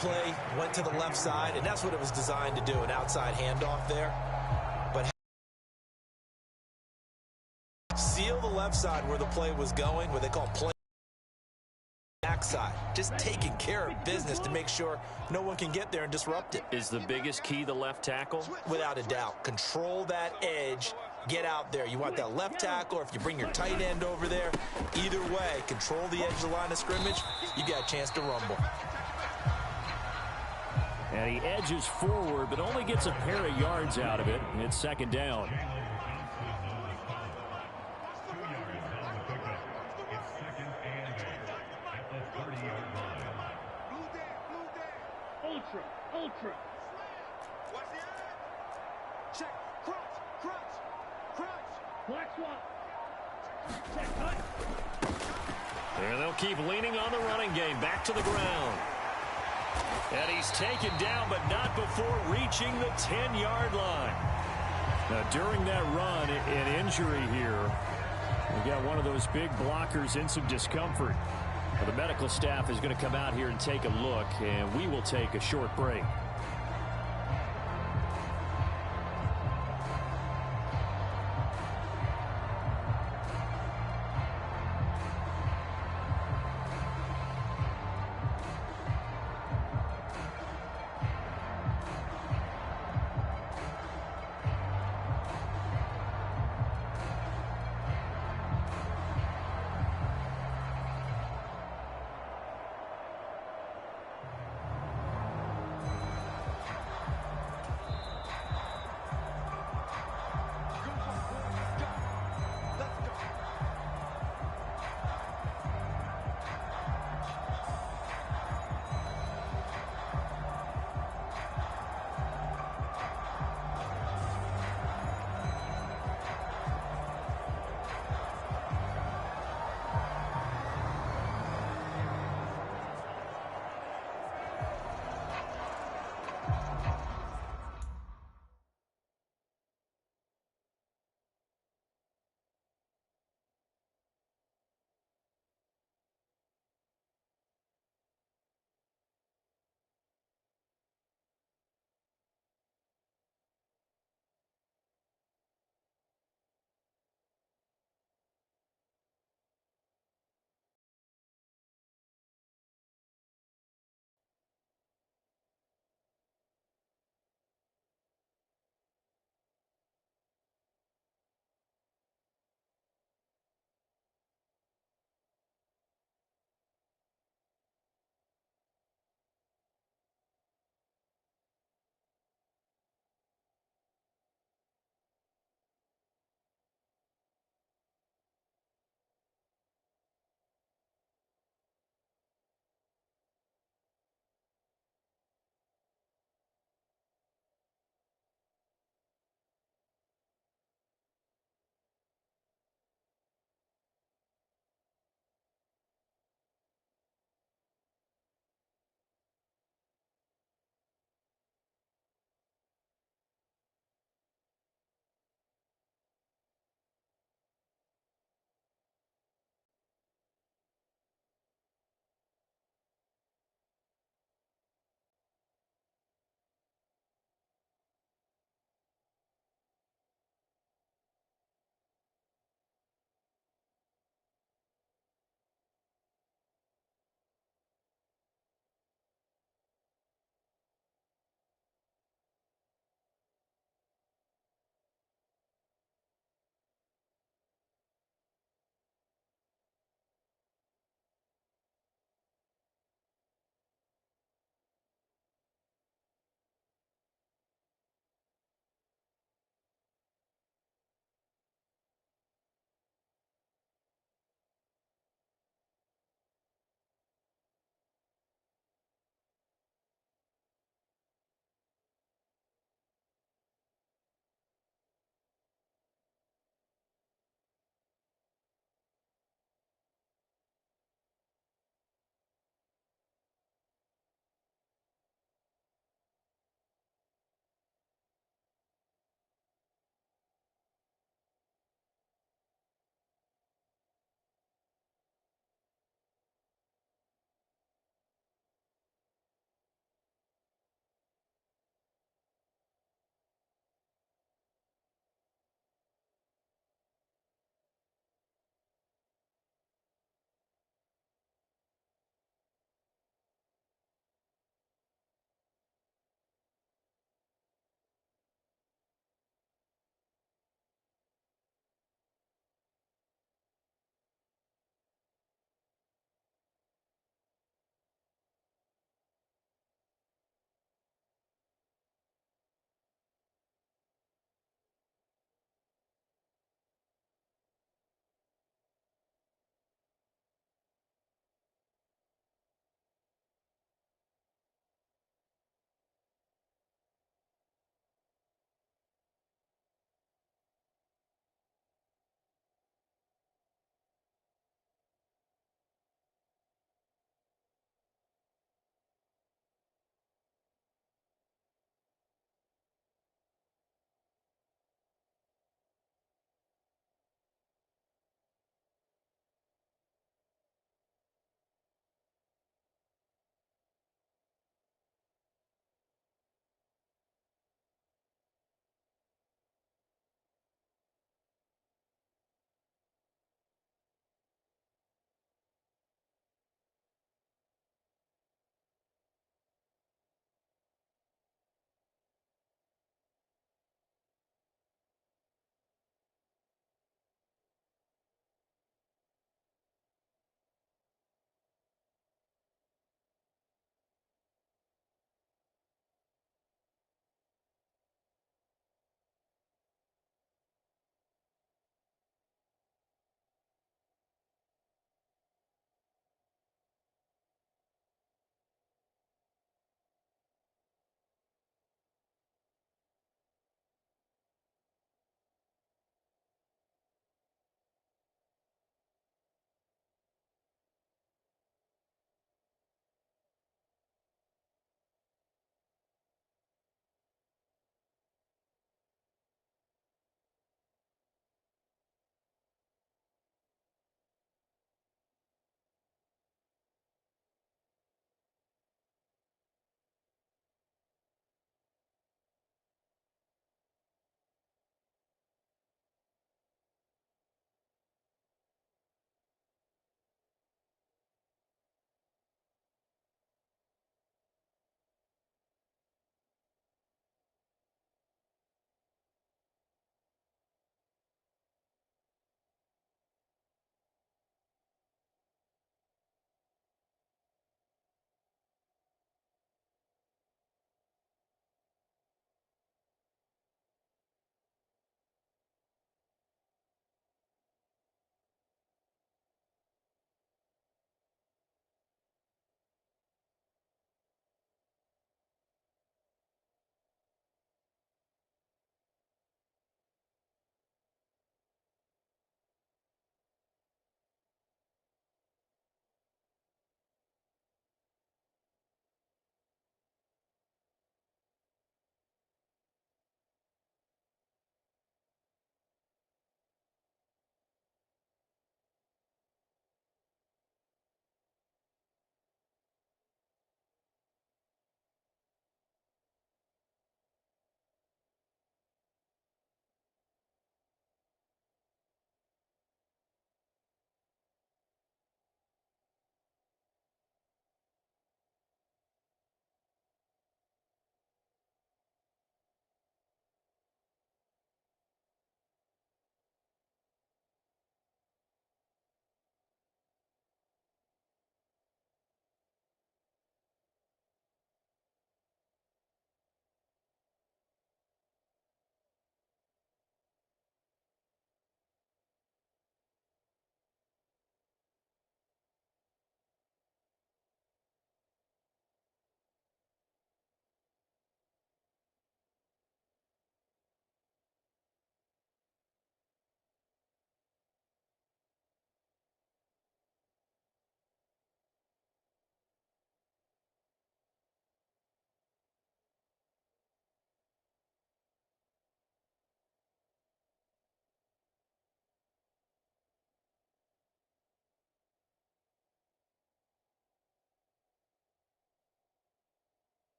Play went to the left side, and that's what it was designed to do, an outside handoff there. But seal the left side where the play was going, where they call play backside. Just taking care of business to make sure no one can get there and disrupt it. Is the biggest key the left tackle? Without a doubt. Control that edge. Get out there. You want that left tackle, or if you bring your tight end over there, either way, control the edge of the line of scrimmage, you got a chance to rumble. And he edges forward, but only gets a pair of yards out of it. It's second down. Ultra. Check. Crunch. Black swap. Check. Cut. And they'll keep leaning on the running game. Back to the ground. And he's taken down, but not before reaching the 10-yard line. Now, during that run, an injury here. We got one of those big blockers in some discomfort. Well, the medical staff is going to come out here and take a look, and we will take a short break.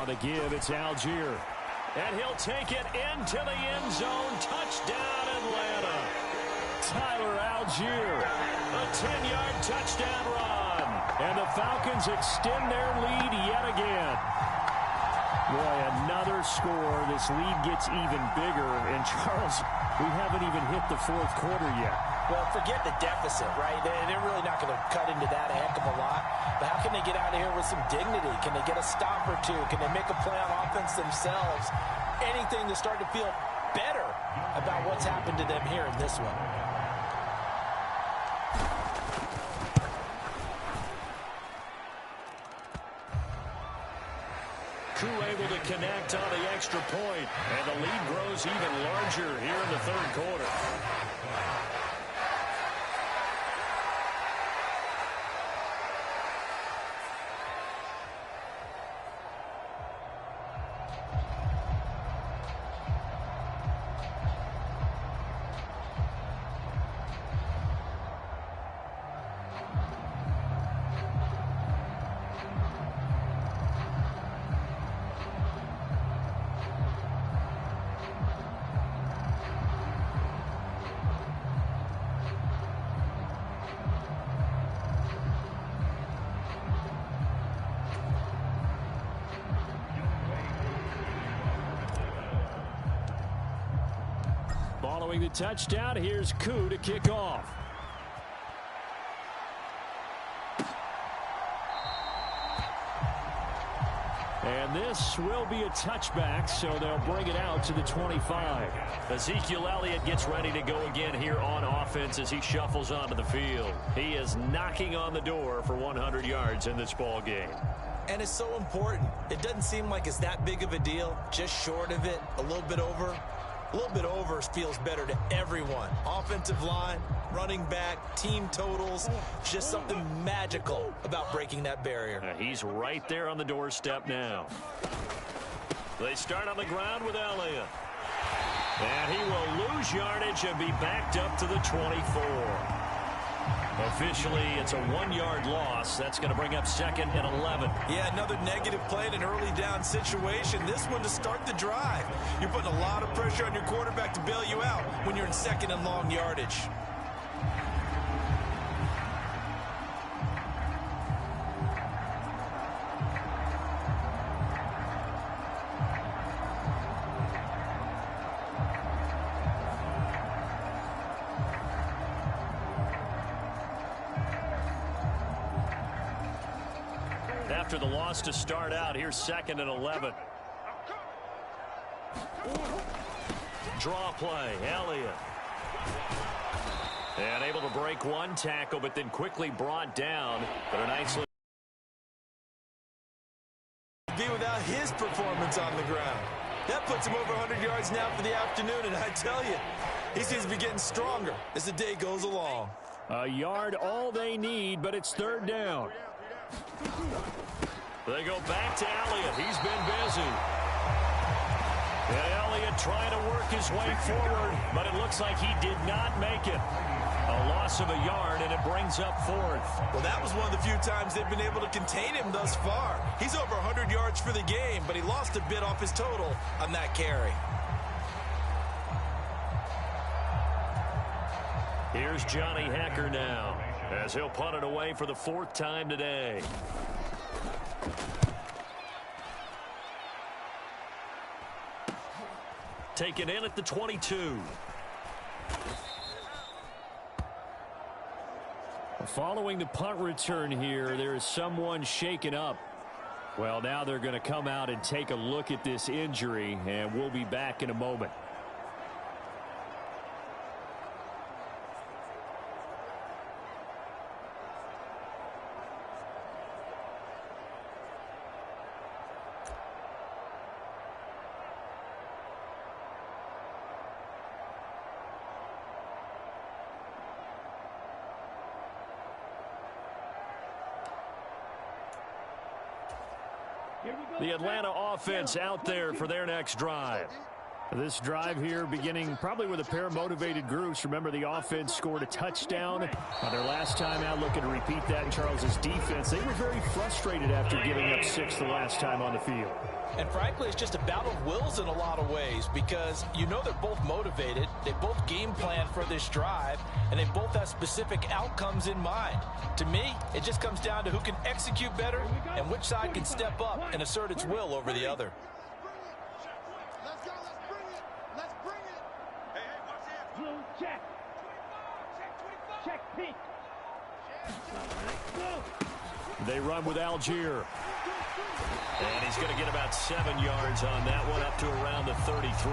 On the give, it's Algier. And he'll take it into the end zone. Touchdown, Atlanta. Tyler Algier. A 10-yard touchdown run. And the Falcons extend their lead yet again. Boy, another score. This lead gets even bigger. And, Charles, we haven't even hit the fourth quarter yet. Well, forget the deficit, right? They're really not going to cut into that a heck of a lot. But how can they get out of here with some dignity? Can they get a stop or two? Can they make a play on offense themselves? Anything to start to feel better about what's happened to them here in this one. Koo able to connect on the extra point, and the lead grows even larger here in the third quarter. Following the touchdown, here's Koo to kick off. And this will be a touchback, so they'll bring it out to the 25. Ezekiel Elliott gets ready to go again here on offense as he shuffles onto the field. He is knocking on the door for 100 yards in this ball game. And it's so important. It doesn't seem like it's that big of a deal. Just short of it, a little bit over. A little bit over feels better to everyone. Offensive line, running back, team totals, just something magical about breaking that barrier. He's right there on the doorstep now. They start on the ground with Elliott. And he will lose yardage and be backed up to the 24. Officially, it's a 1-yard loss. That's going to bring up 2nd and 11. Yeah, another negative play in an early down situation. This one to start the drive. You're putting a lot of pressure on your quarterback to bail you out when you're in 2nd and long yardage. After the loss to start out, here's 2nd and 11. Draw play, Elliott. And able to break one tackle, but then quickly brought down. But a nice look. Be without his performance on the ground. That puts him over 100 yards now for the afternoon, and I tell you, he seems to be getting stronger as the day goes along. A yard all they need, but it's 3rd down. They go back to Elliott. He's been busy. And Elliott trying to work his way forward, but it looks like he did not make it. A loss of a yard, and it brings up 4th. Well, that was one of the few times they've been able to contain him thus far. He's over 100 yards for the game, but he lost a bit off his total on that carry. Here's Johnny Hecker now, as he'll punt it away for the 4th time today. Taken in at the 22. Following the punt return here, there is someone shaken up. Well, now they're going to come out and take a look at this injury, and we'll be back in a moment. The Atlanta offense out there for their next drive. This drive here beginning probably with a pair of motivated groups. Remember, the offense scored a touchdown on their last time out, looking to repeat that in Charles's defense. They were very frustrated after giving up 6 the last time on the field. And frankly, it's just a battle of wills in a lot of ways because you know they're both motivated. They both game plan for this drive, and they both have specific outcomes in mind. To me, it just comes down to who can execute better and which side can step up and assert its will over the other. Check. Check pink. They run with Algier. And he's going to get about 7 yards on that one, up to around the 33.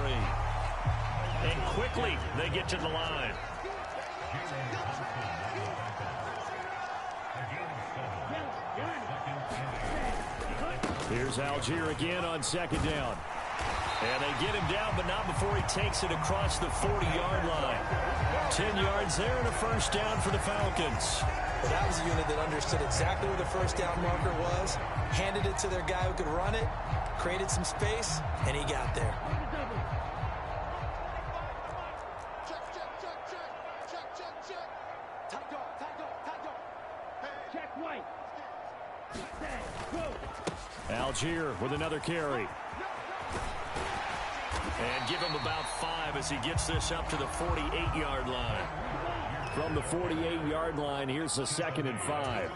And quickly, they get to the line. Here's Algier again on second down. And they get him down, but not before he takes it across the 40-yard line. 10 yards there and a first down for the Falcons. Well, that was a unit that understood exactly where the first down marker was, handed it to their guy who could run it, created some space, and he got there. Check white. Algier with another carry. And give him about 5 as he gets this up to the 48-yard line. From the 48-yard line, here's the 2nd and 5.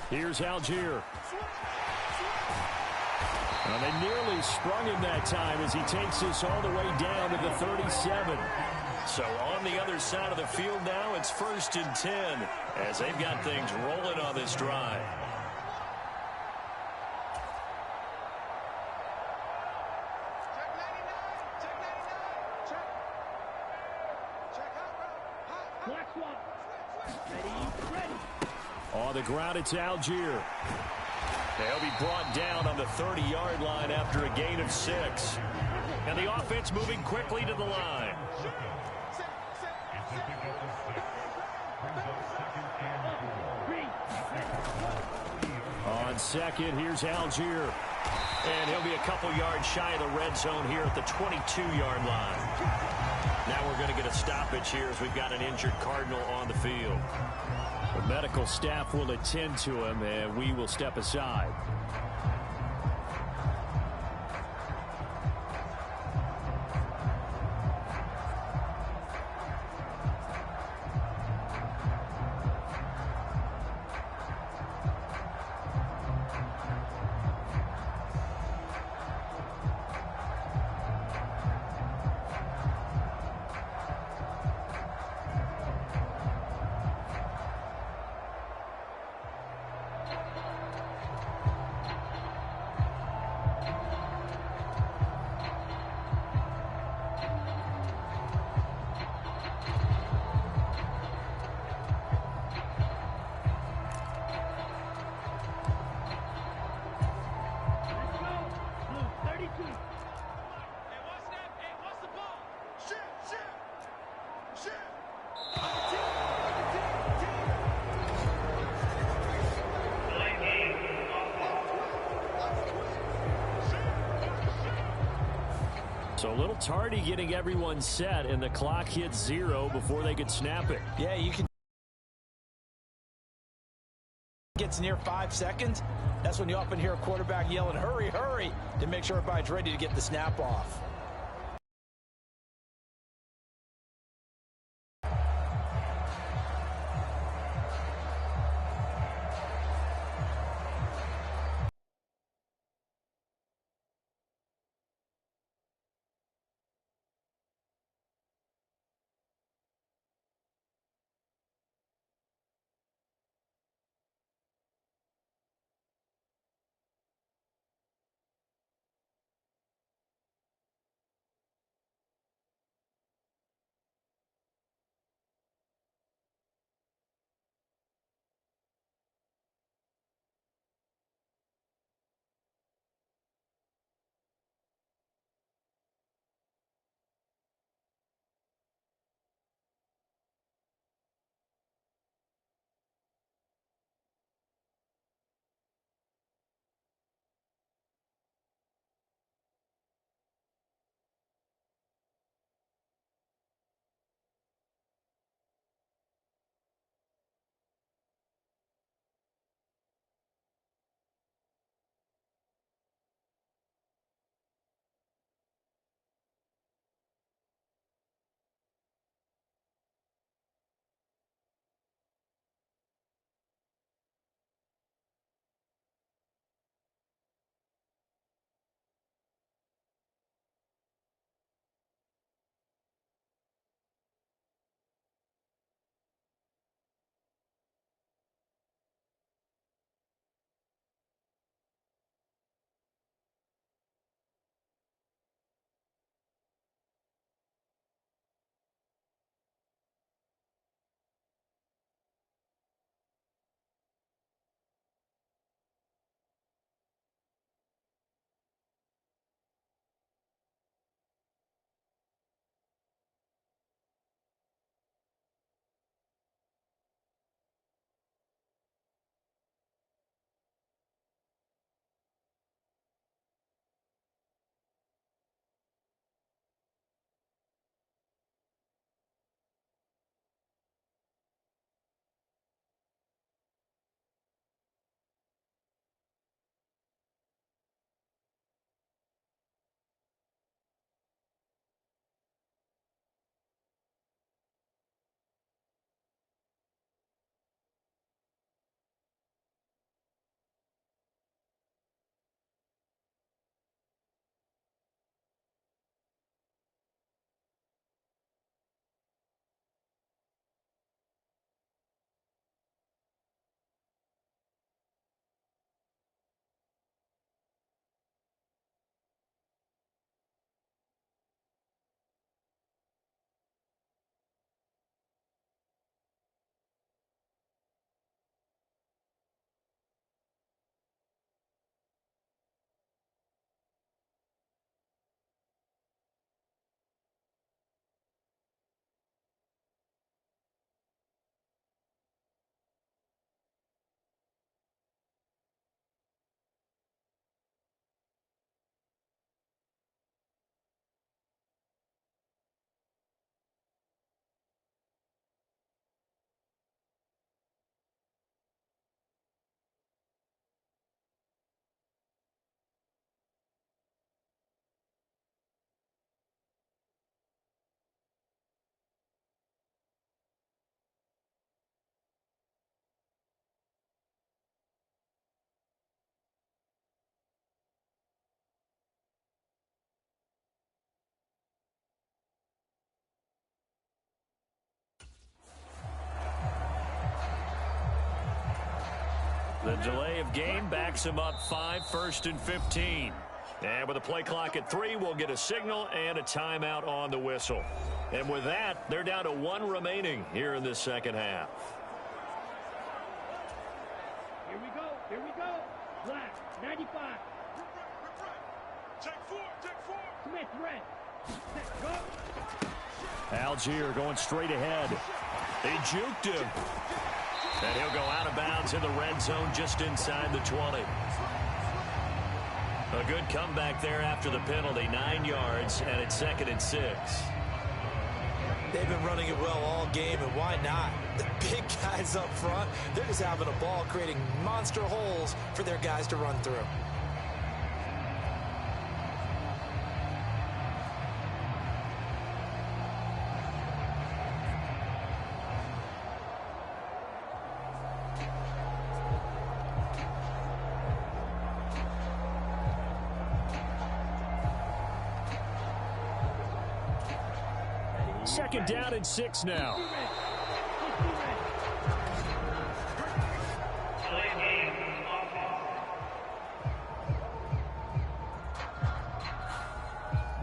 Here's Algier. And they nearly sprung him that time as he takes this all the way down to the 37. So on the other side of the field now, it's 1st and 10 as they've got things rolling on this drive. On the ground, it's Algier. They'll be brought down on the 30-yard line after a gain of 6. And the offense moving quickly to the line. On second, here's Algier. And he'll be a couple yards shy of the red zone here at the 22-yard line. Now we're going to get a stoppage here as we've got an injured Cardinal on the field. The medical staff will attend to him, and we will step aside. So a little tardy getting everyone set, and the clock hits 0 before they could snap it. Yeah, you can. Gets near 5 seconds. That's when you often hear a quarterback yelling, hurry, hurry, to make sure everybody's ready to get the snap off. The delay of game backs him up 5, 1st and 15. And with a play clock at 3, we'll get a signal and a timeout on the whistle. And with that, they're down to 1 remaining here in this second half. Here we go. Here we go. Black, 95. Take 4. Smith, red. Set, go. Algier going straight ahead. They juked him. And he'll go out of bounds in the red zone just inside the 20. A good comeback there after the penalty. 9 yards, and it's 2nd and 6. They've been running it well all game, and why not? The big guys up front, they're just having a ball, creating monster holes for their guys to run through. Second down and 6 now.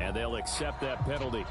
And they'll accept that penalty.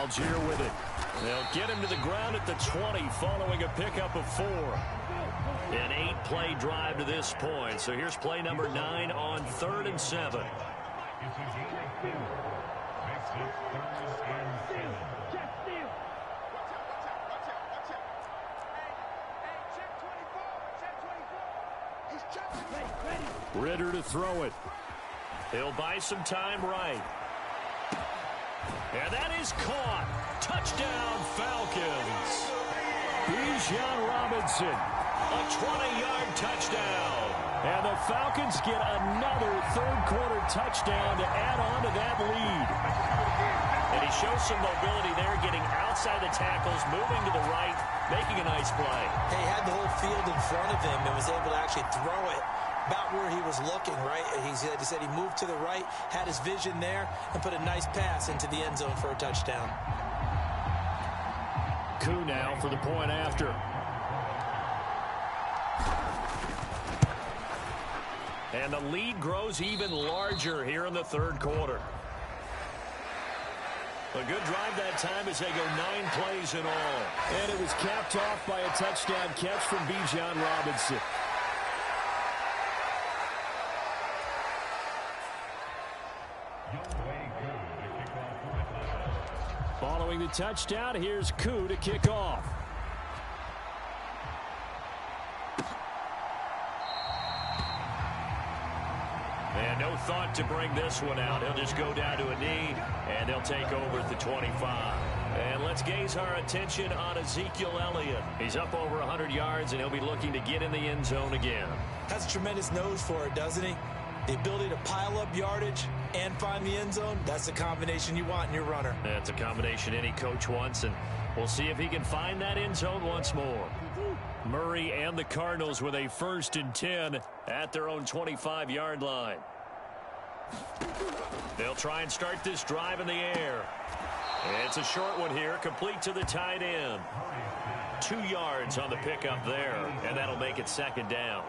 Algier with it. They'll get him to the ground at the 20 following a pickup of 4. An 8-play drive to this point. So here's play number 9 on 3rd and 7. Ritter to throw it. He'll buy some time right. And that is caught. Touchdown, Falcons. Bijan Robinson, a 20-yard touchdown. And the Falcons get another third-quarter touchdown to add on to that lead. And he shows some mobility there, getting outside the tackles, moving to the right, making a nice play. He had the whole field in front of him and was able to actually throw it about where he was looking, right? He said he moved to the right, had his vision there, and put a nice pass into the end zone for a touchdown. Koo now for the point after. And the lead grows even larger here in the third quarter. A good drive that time as they go 9 plays in all. And it was capped off by a touchdown catch from Bijan Robinson. Following the touchdown, here's Koo to kick off. And no thought to bring this one out. He'll just go down to a knee, and they'll take over at the 25. And let's gaze our attention on Ezekiel Elliott. He's up over 100 yards, and he'll be looking to get in the end zone again. Has a tremendous nose for it, doesn't he? The ability to pile up yardage and find the end zone, that's the combination you want in your runner. That's a combination any coach wants, and we'll see if he can find that end zone once more. Murray and the Cardinals with a 1st and 10 at their own 25-yard line. They'll try and start this drive in the air. It's a short one here, complete to the tight end. 2 yards on the pickup there, and that'll make it 2nd down.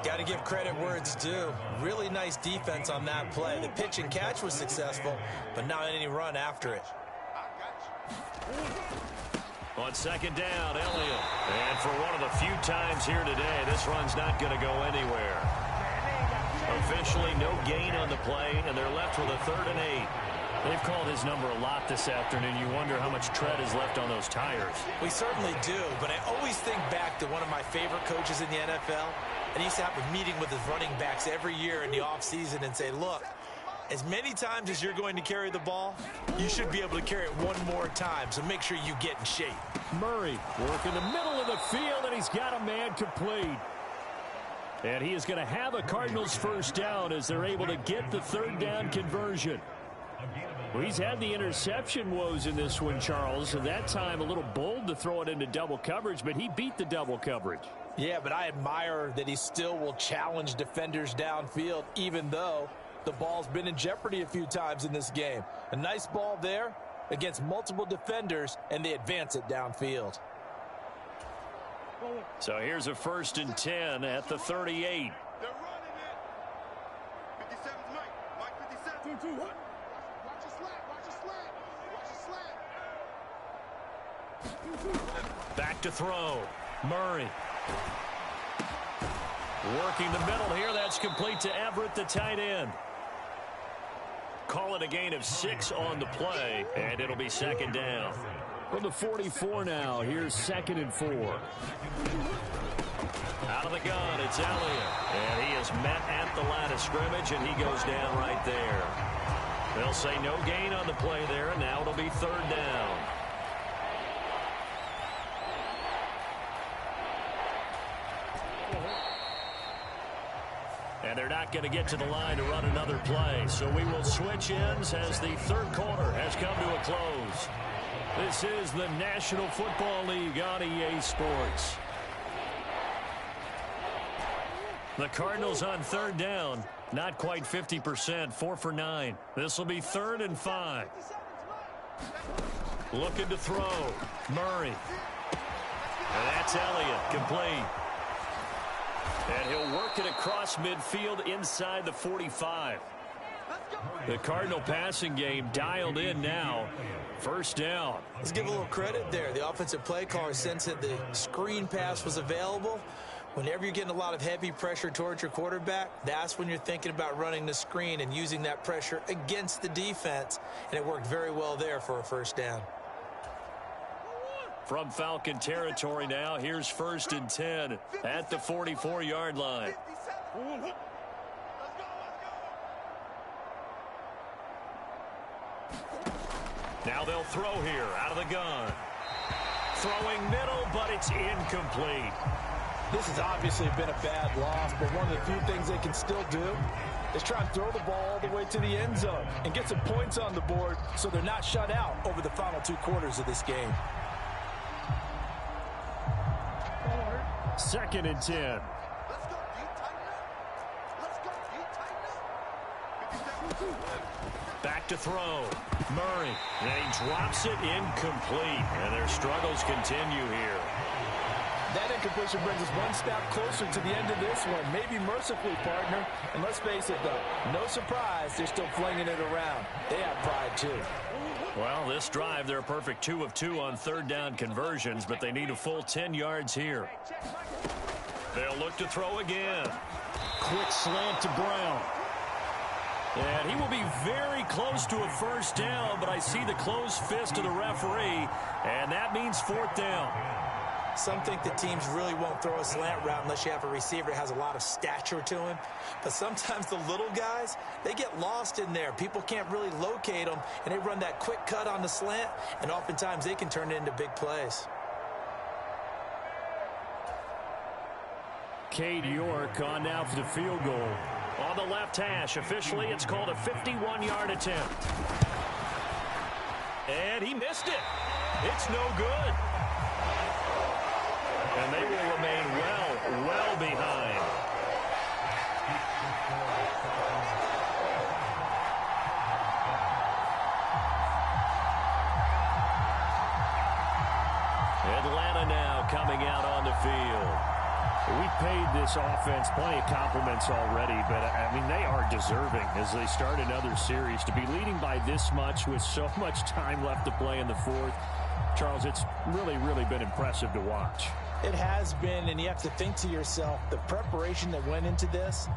Got to give credit where it's due. Really nice defense on that play. The pitch and catch was successful, but not any run after it. On 2nd down, Elliott. And for one of the few times here today, this run's not going to go anywhere. Officially no gain on the play, and they're left with a 3rd and 8. They've called his number a lot this afternoon. You wonder how much tread is left on those tires. We certainly do, but I always think back to one of my favorite coaches in the NFL. And he used to have a meeting with his running backs every year in the offseason and say, look, as many times as you're going to carry the ball, you should be able to carry it one more time, so make sure you get in shape. Murray working the middle of the field, and he's got a man complete. And he is going to have a Cardinals 1st down as they're able to get the 3rd down conversion. Well, he's had the interception woes in this one, Charles, and that time a little bold to throw it into double coverage, but he beat the double coverage. Yeah, but I admire that he still will challenge defenders downfield, even though the ball's been in jeopardy a few times in this game. A nice ball there against multiple defenders, and they advance it downfield. So here's a 1st and 10 at the 38. They're running it. 57's Mike. 57. Watch your slant. Watch your slant. Back to throw. Murray. Working the middle here. That's complete to Everett, the tight end. Call it a gain of 6 on the play, and it'll be 2nd down. From the 44 now, here's 2nd and 4. Out of the gun, it's Elliott. And he is met at the line of scrimmage, and he goes down right there. They'll say no gain on the play there, and now it'll be 3rd down. And they're not going to get to the line to run another play. So we will switch ends as the 3rd quarter has come to a close. This is the National Football League on EA Sports. The Cardinals on 3rd down. Not quite 50%, 4 for 9. This will be 3rd and 5. Looking to throw. Murray. And that's Elliott, complete. And he'll work it across midfield inside the 45. The Cardinal passing game dialed in now. First down. Let's give a little credit there. The offensive play caller sensed that the screen pass was available. Whenever you're getting a lot of heavy pressure towards your quarterback, that's when you're thinking about running the screen and using that pressure against the defense. And it worked very well there for a first down. From Falcon territory now, here's 1st and 10 at the 44-yard line. Now they'll throw here out of the gun. Throwing middle, but it's incomplete. This has obviously been a bad loss, but one of the few things they can still do is try and throw the ball all the way to the end zone and get some points on the board so they're not shut out over the final 2 quarters of this game. 2nd and 10. Back to throw. Murray. And he drops it incomplete. And their struggles continue here. That incompletion brings us one step closer to the end of this one. Maybe mercifully, partner. And let's face it, though, no surprise, they're still flinging it around. They have pride, too. Well, this drive, they're a perfect 2 of 2 on 3rd down conversions, but they need a full 10 yards here. They'll look to throw again. Quick slant to Brown. And he will be very close to a first down, but I see the closed fist of the referee, and that means 4th down. Some think that teams really won't throw a slant route unless you have a receiver that has a lot of stature to him. But sometimes the little guys, they get lost in there. People can't really locate them, and they run that quick cut on the slant, and oftentimes they can turn it into big plays. Cade York on now for the field goal. On the left hash, officially it's called a 51-yard attempt. And he missed it. It's no good. And they will remain well behind. Atlanta now coming out on the field. We paid this offense plenty of compliments already, but, I mean, they are deserving as they start another series. To be leading by this much with so much time left to play in the 4th, Charles, it's really been impressive to watch. It has been, and you have to think to yourself, the preparation that went into this,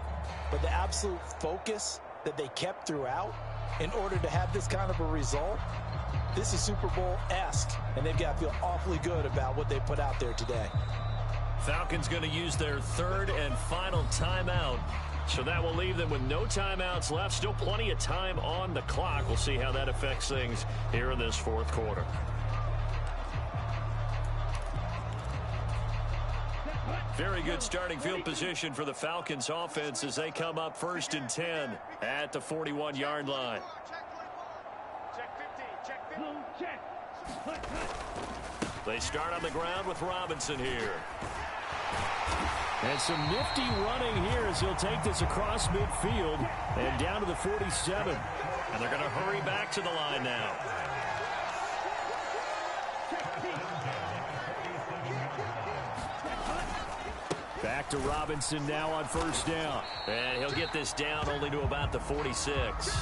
but the absolute focus that they kept throughout in order to have this kind of a result. This is Super Bowl-esque, and they've got to feel awfully good about what they put out there today. Falcons going to use their 3rd and final timeout. So that will leave them with no timeouts left. Still plenty of time on the clock. We'll see how that affects things here in this 4th quarter. Very good starting field position for the Falcons offense as they come up 1st and 10 at the 41-yard line. They start on the ground with Robinson here. And some nifty running here as he'll take this across midfield and down to the 47. And they're going to hurry back to the line now. Back to Robinson now on 1st down. And he'll get this down only to about the 46.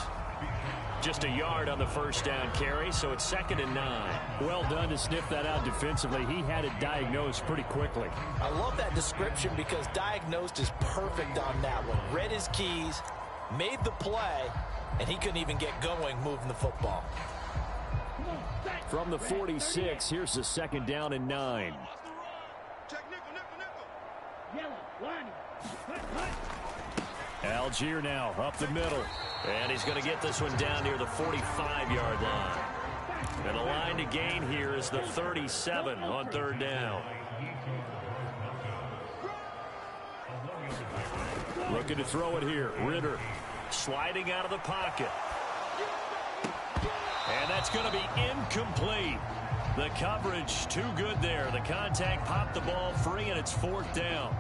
Just a yard on the 1st down carry, so it's 2nd and 9. Well done to sniff that out defensively. He had it diagnosed pretty quickly. I love that description because diagnosed is perfect on that one. Read his keys, made the play, and he couldn't even get going moving the football. From the 46, here's the 2nd down and 9. Algier now up the middle. And he's going to get this one down near the 45-yard line. And the line to gain here is the 37 on 3rd down. Looking to throw it here. Ritter sliding out of the pocket. And that's going to be incomplete. The coverage too good there. The contact popped the ball free, and it's 4th down.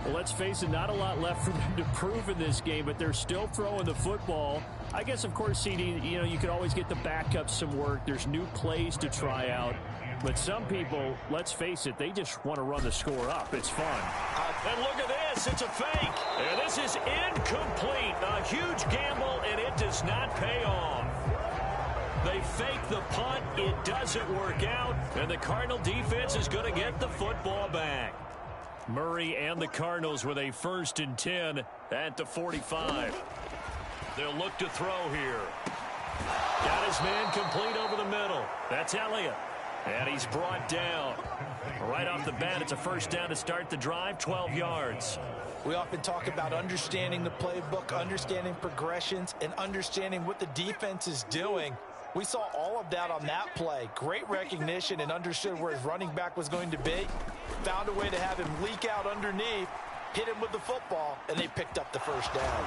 Well, let's face it, not a lot left for them to prove in this game, but they're still throwing the football. I guess, of course, CD, you know, you could always get the backups some work. There's new plays to try out. But some people, let's face it, they just want to run the score up. It's fun. And look at this. It's a fake. And this is incomplete. A huge gamble, and it does not pay off. They fake the punt. It doesn't work out. And the Cardinal defense is going to get the football back. Murray and the Cardinals with a 1st and 10 at the 45. They'll look to throw here. Got his man complete over the middle. That's Elliott. And he's brought down. Right off the bat, it's a 1st down to start the drive, 12 yards. We often talk about understanding the playbook, understanding progressions, and understanding what the defense is doing. We saw all of that on that play. Great recognition and understood where his running back was going to be. Found a way to have him leak out underneath, hit him with the football, and they picked up the 1st down.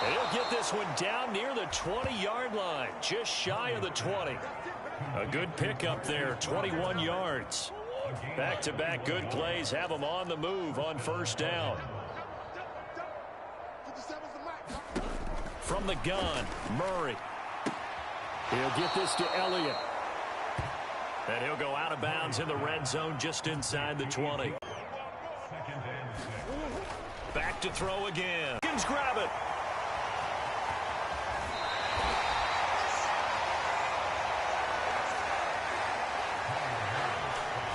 And he'll get this one down near the 20-yard line, just shy of the 20. A good pickup there, 21 yards. Back-to-back good plays have him on the move on 1st down. From the gun, Murray. He'll get this to Elliott. And he'll go out of bounds in the red zone just inside the 20. Back to throw again. Higgins grab it.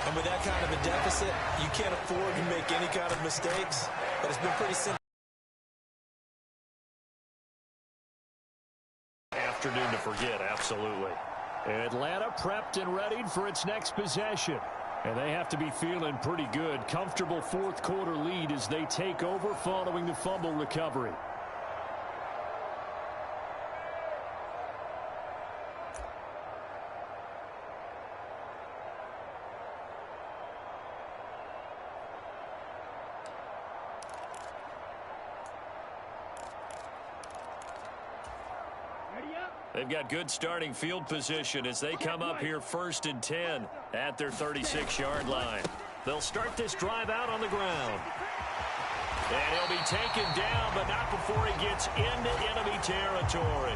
And with that kind of a deficit, you can't afford to make any kind of mistakes. But it's been pretty simple. Afternoon to forget, absolutely. Atlanta prepped and readied for its next possession. And they have to be feeling pretty good. Comfortable 4th quarter lead as they take over following the fumble recovery. They've got good starting field position as they come up here 1st and 10 at their 36-yard line. They'll start this drive out on the ground. And he'll be taken down, but not before he gets into enemy territory.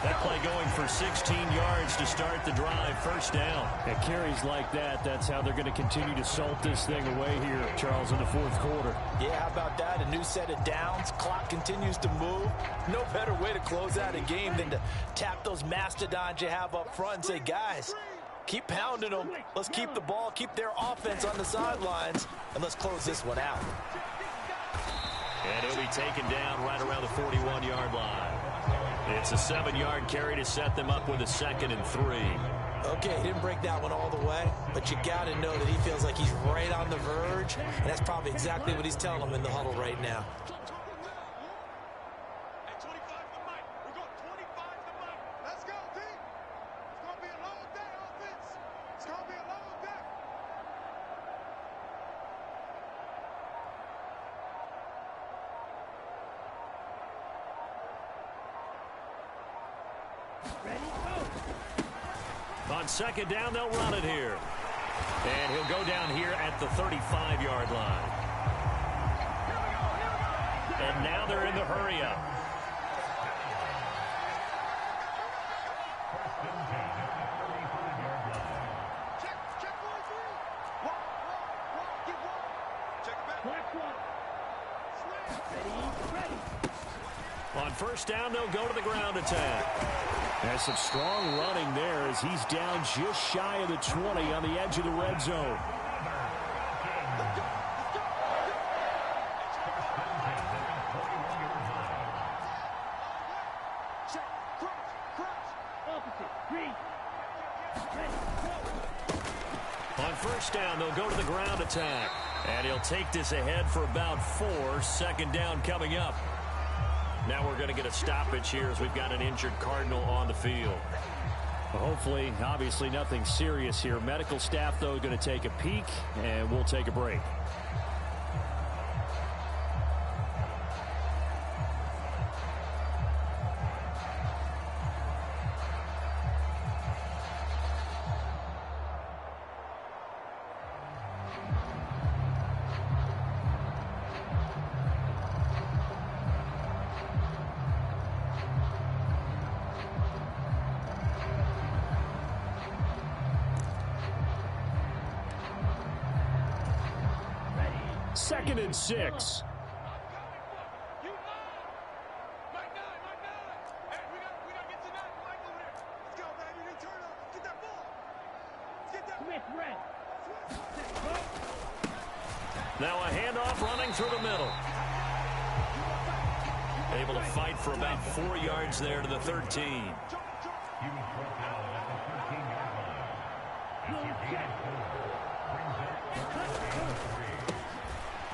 That play going for 16 yards to start the drive, 1st down. And carries like that, that's how they're going to continue to salt this thing away here, Charles, in the 4th quarter. Yeah, how about that? A new set of downs. Clock continues to move. No better way to close out a game than to tap those mastodons you have up front and say, guys, keep pounding them. Let's keep the ball, keep their offense on the sidelines, and let's close this one out. And he'll be taken down right around the 41-yard line. It's a 7-yard carry to set them up with a 2nd and 3. Okay, he didn't break that one all the way, but you got to know that he feels like he's right on the verge, and that's probably exactly what he's telling them in the huddle right now. On 2nd down, they'll run it here. And he'll go down here at the 35-yard line. And now they're in the hurry-up. On 1st down, they'll go to the ground attack. There's some strong running there as he's down just shy of the 20 on the edge of the red zone. On 1st down, they'll go to the ground attack. And he'll take this ahead for about 4. 2nd down coming up. Now we're going to get a stoppage here as we've got an injured Cardinal on the field. Well, hopefully, obviously nothing serious here. Medical staff, though, going to take a peek, and we'll take a break. 2nd and 6. Now a handoff running through the middle. Able to fight for about 4 yards there to the 13.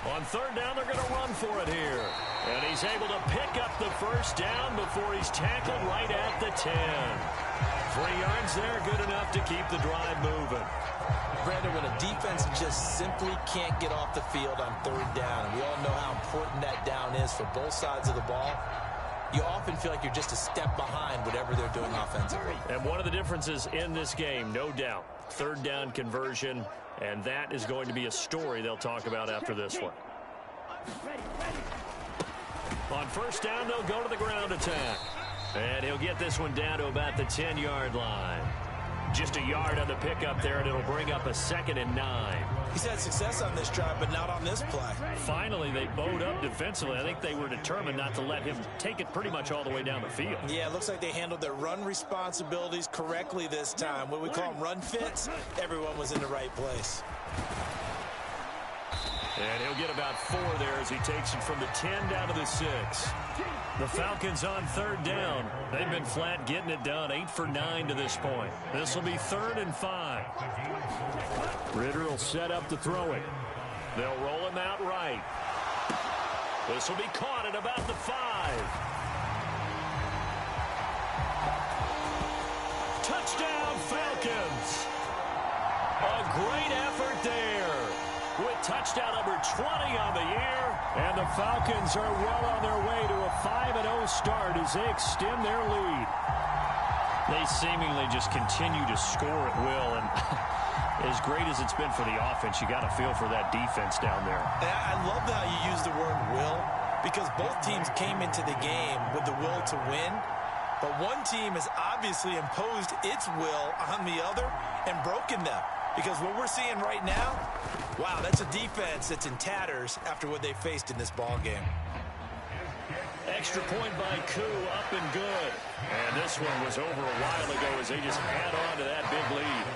On 3rd down, they're going to run for it here. And he's able to pick up the 1st down before he's tackled right at the 10. 3 yards there, good enough to keep the drive moving. Brandon, when a defense just simply can't get off the field on 3rd down, and we all know how important that down is for both sides of the ball, you often feel like you're just a step behind whatever they're doing offensively. And one of the differences in this game, no doubt, 3rd down conversion, and that is going to be a story they'll talk about after this one. On 1st down, they'll go to the ground attack. And he'll get this one down to about the 10-yard line. Just a yard on the pickup there, and it'll bring up a 2nd and 9. He's had success on this drive, but not on this play. Finally, they bowed up defensively. I think they were determined not to let him take it pretty much all the way down the field. Yeah, it looks like they handled their run responsibilities correctly this time. What we call them run fits, everyone was in the right place. And he'll get about 4 there as he takes it from the 10 down to the 6. The Falcons on 3rd down. They've been flat getting it done, 8 for 9 to this point. This will be 3rd and 5. Ritter will set up to throw it. They'll roll him out right. This will be caught at about the 5. Touchdown, Falcons. A great effort there, with touchdown number 20 on the year. And the Falcons are well on their way to a 5-0 start as they extend their lead. They seemingly just continue to score at will. And as great as it's been for the offense, you got to feel for that defense down there. I love how you use the word will, because both teams came into the game with the will to win. But one team has obviously imposed its will on the other and broken them. Because what we're seeing right now, wow, that's a defense that's in tatters after what they faced in this ball game. Extra point by Koo, up and good. And this one was over a while ago as they just add on to that big lead.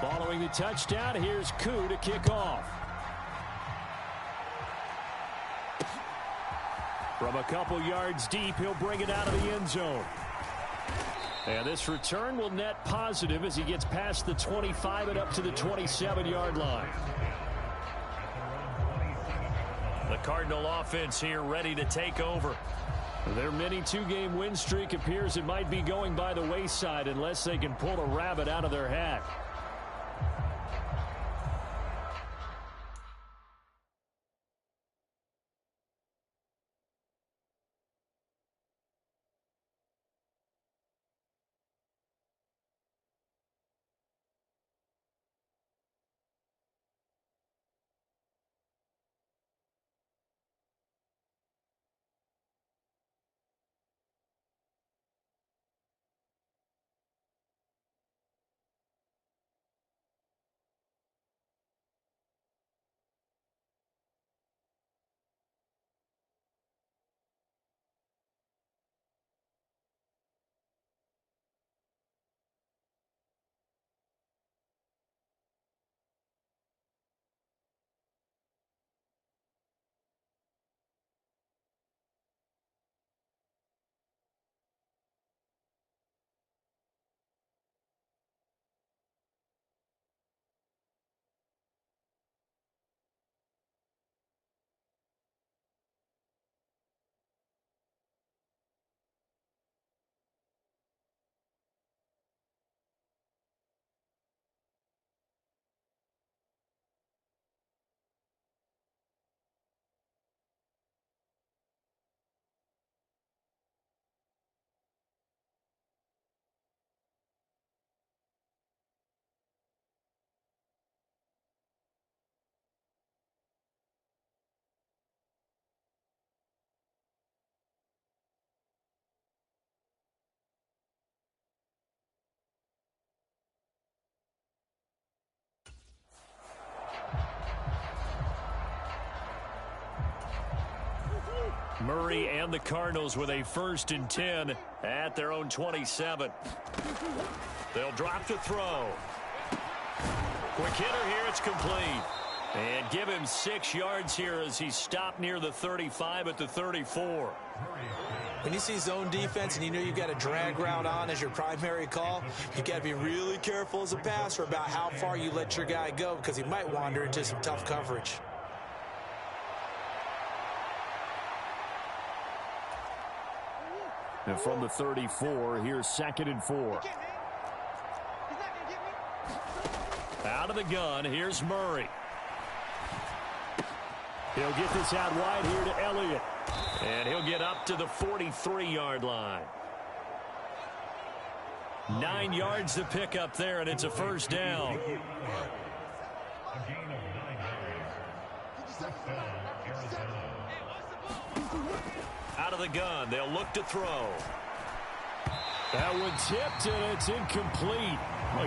Following the touchdown, here's Koo to kick off. From a couple yards deep, he'll bring it out of the end zone. And this return will net positive as he gets past the 25 and up to the 27-yard line. The Cardinal offense here ready to take over. Their mini 2-game win streak appears it might be going by the wayside unless they can pull a rabbit out of their hat. Murray and the Cardinals with a 1st and 10 at their own 27. They'll drop to throw. Quick hitter here. It's complete. And give him 6 yards here as he stopped near the 35 at the 34. When you see zone defense and you know you've got a drag route on as your primary call, you've got to be really careful as a passer about how far you let your guy go because he might wander into some tough coverage. And from the 34, here's 2nd and 4. Out of the gun, here's Murray. He'll get this out wide here to Elliott. And he'll get up to the 43-yard line. 9 yards to pick up there, and it's a 1st down. Out of the gun, they'll look to throw. That one tipped, and it's incomplete.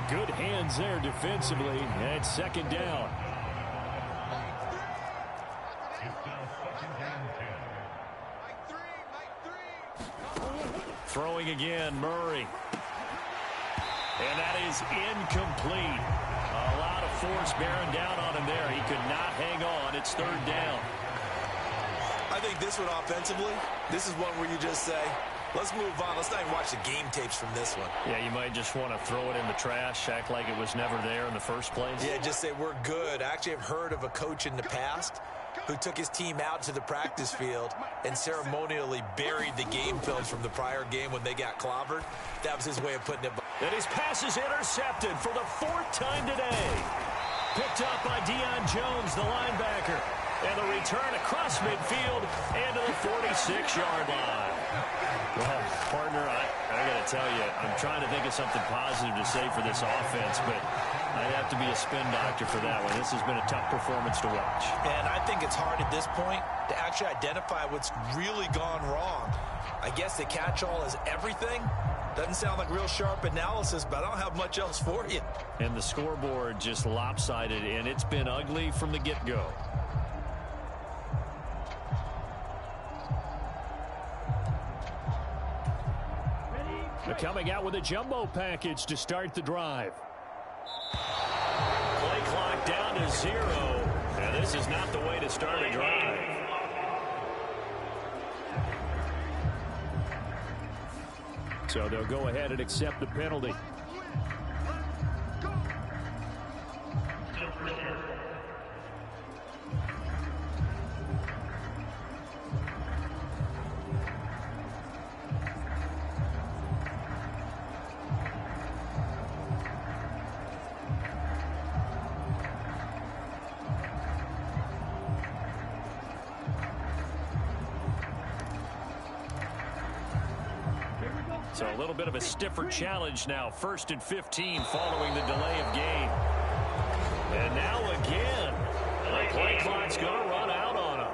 Good hands there defensively, and it's 2nd down. Throwing again, Murray. And that is incomplete. A lot of force bearing down on him there. He could not hang on. It's 3rd down. I think this one offensively, this is one where you just say, let's move on. Let's not even watch the game tapes from this one. Yeah, you might just want to throw it in the trash, act like it was never there in the first place. Yeah, just say we're good. I actually have heard of a coach in the past who took his team out to the practice field and ceremonially buried the game films from the prior game when they got clobbered. That was his way of putting it. And his pass is intercepted for the 4th time today. Picked up by Deion Jones, the linebacker. And the return across midfield and to the 46-yard line. Well, partner, I got to tell you, I'm trying to think of something positive to say for this offense, but I'd have to be a spin doctor for that one. This has been a tough performance to watch. And I think it's hard at this point to actually identify what's really gone wrong. I guess the catch-all is everything. Doesn't sound like real sharp analysis, but I don't have much else for you. And the scoreboard just lopsided, and it's been ugly from the get-go. They're coming out with a jumbo package to start the drive. Play clock down to 0. And this is not the way to start a drive. So they'll go ahead and accept the penalty. So a little bit of a stiffer challenge now. 1st and 15 following the delay of game. And now again, the play clock's going to run out on him.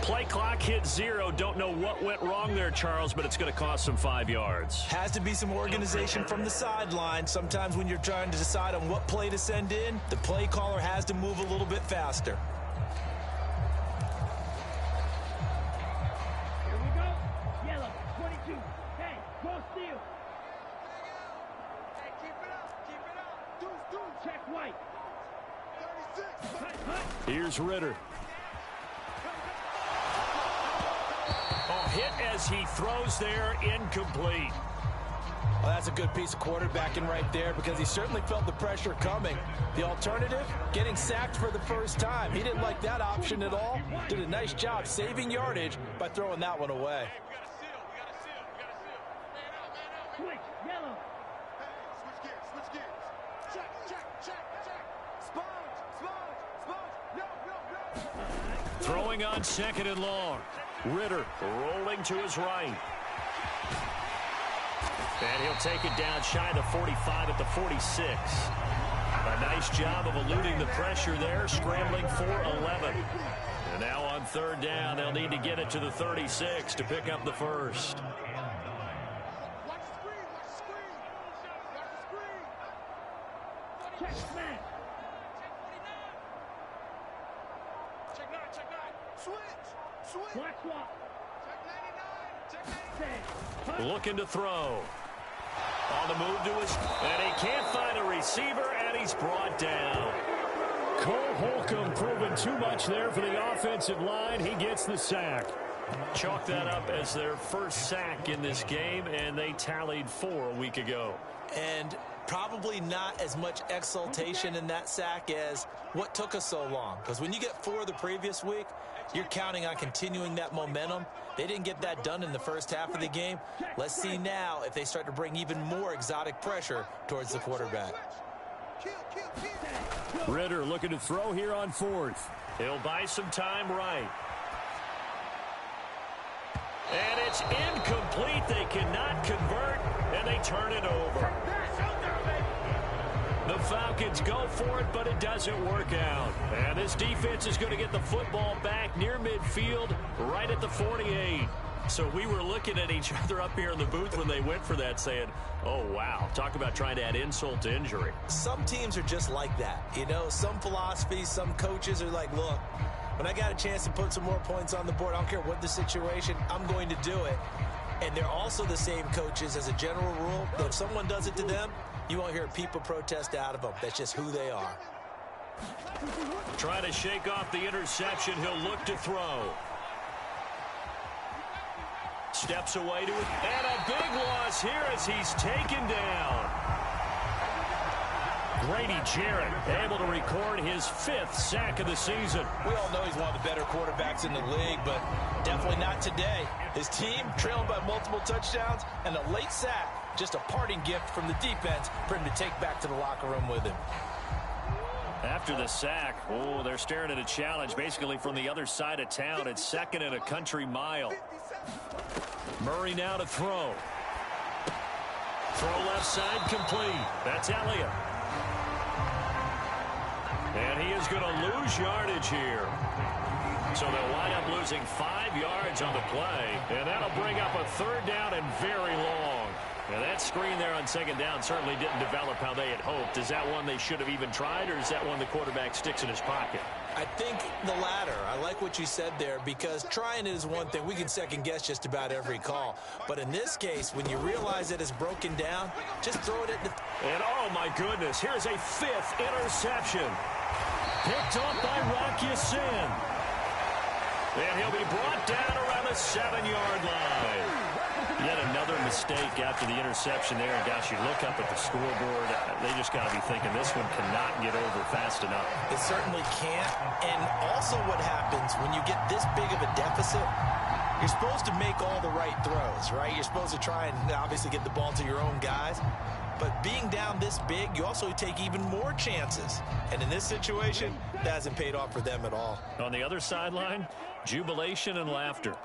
Play clock hit 0. Don't know what went wrong there, Charles, but it's going to cost them 5 yards. Has to be some organization from the sideline. Sometimes when you're trying to decide on what play to send in, the play caller has to move a little bit faster. Here's Ritter. Oh, hit as he throws there, incomplete. Well, that's a good piece of quarterbacking right there because he certainly felt the pressure coming. The alternative, getting sacked for the first time. He didn't like that option at all. Did a nice job saving yardage by throwing that one away. Switch, yellow. Switch gears. Check. Sponge. No. Throwing on 2nd and long. Ritter rolling to his right. And he'll take it down shy of the 45 at the 46. A nice job of eluding the pressure there, scrambling for 11. And now on 3rd down, they'll need to get it to the 36 to pick up the 1st. Watch the screen. Check, man. Check 9, check 9. Switch. Check 99. Looking to throw. On the move to his, and he can't find a receiver, and he's brought down. Cole Holcomb proving too much there for the offensive line. He gets the sack. Chalk that up as their first sack in this game, and they tallied 4 a week ago. And probably not as much exultation in that sack as what took us so long. Because when you get 4 the previous week, you're counting on continuing that momentum. They didn't get that done in the first half of the game. Let's see now if they start to bring even more exotic pressure towards the quarterback. Ritter looking to throw here on 4th. He'll buy some time right. And it's incomplete. They cannot convert, and they turn it over. The Falcons go for it, but it doesn't work out. And this defense is going to get the football back near midfield, right at the 48. So we were looking at each other up here in the booth when they went for that, saying, oh, wow, talk about trying to add insult to injury. Some teams are just like that. You know, some philosophies, some coaches are like, look, when I got a chance to put some more points on the board, I don't care what the situation, I'm going to do it. And they're also the same coaches as a general rule that if someone does it to them, you won't hear people protest out of them. That's just who they are. Trying to shake off the interception. He'll look to throw. Steps away to it. And a big loss here as he's taken down. Grady Jarrett able to record his 5th sack of the season. We all know he's one of the better quarterbacks in the league, but definitely not today. His team trailing by multiple touchdowns and a late sack. Just a parting gift from the defense for him to take back to the locker room with him. After the sack, oh, they're staring at a challenge basically from the other side of town. It's 2nd and a country mile. Murray now to throw. Throw left side complete. That's Elliott. And he is going to lose yardage here. So they'll wind up losing 5 yards on the play. And that'll bring up a 3rd down and very long. Now that screen there on 2nd down certainly didn't develop how they had hoped. Is that one they should have even tried, or is that one the quarterback sticks in his pocket? I think the latter. I like what you said there, because trying it is one thing. We can second guess just about every call. But in this case, when you realize that it's broken down, just throw it at the... And oh my goodness, here's a 5th interception. Picked up by Rocky Sin. And he'll be brought down around the 7-yard line. Yet another mistake after the interception there. And gosh, you look up at the scoreboard, they just got to be thinking this one cannot get over fast enough. It certainly can't. And also what happens when you get this big of a deficit, you're supposed to make all the right throws, right? You're supposed to try and obviously get the ball to your own guys. But being down this big, you also take even more chances. And in this situation, that hasn't paid off for them at all. On the other sideline, jubilation and laughter.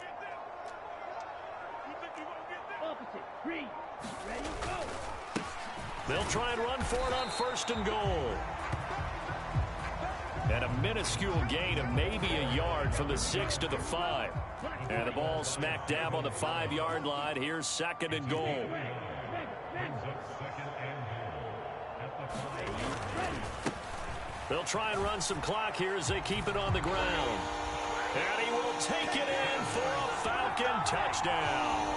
They'll try and run for it on 1st and goal. And a minuscule gain of maybe a yard from the 6 to the 5. And the ball smack dab on the 5-yard line. Here's 2nd and goal. They'll try and run some clock here as they keep it on the ground. And he will take it in for a Falcon touchdown.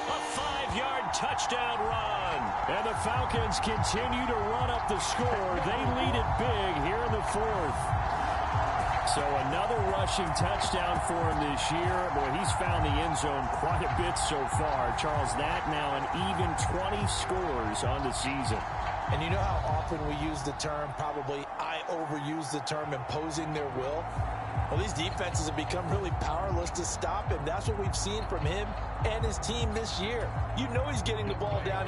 A 5-yard touchdown run. And the Falcons continue to run up the score. They lead it big here in the 4th. So another rushing touchdown for him this year. Boy, he's found the end zone quite a bit so far. Charles, that now an even 20 scores on the season. And you know how often we use the term, probably I overuse the term, imposing their will? Well, these defenses have become really powerless to stop him. That's what we've seen from him and his team this year. You know he's getting the ball down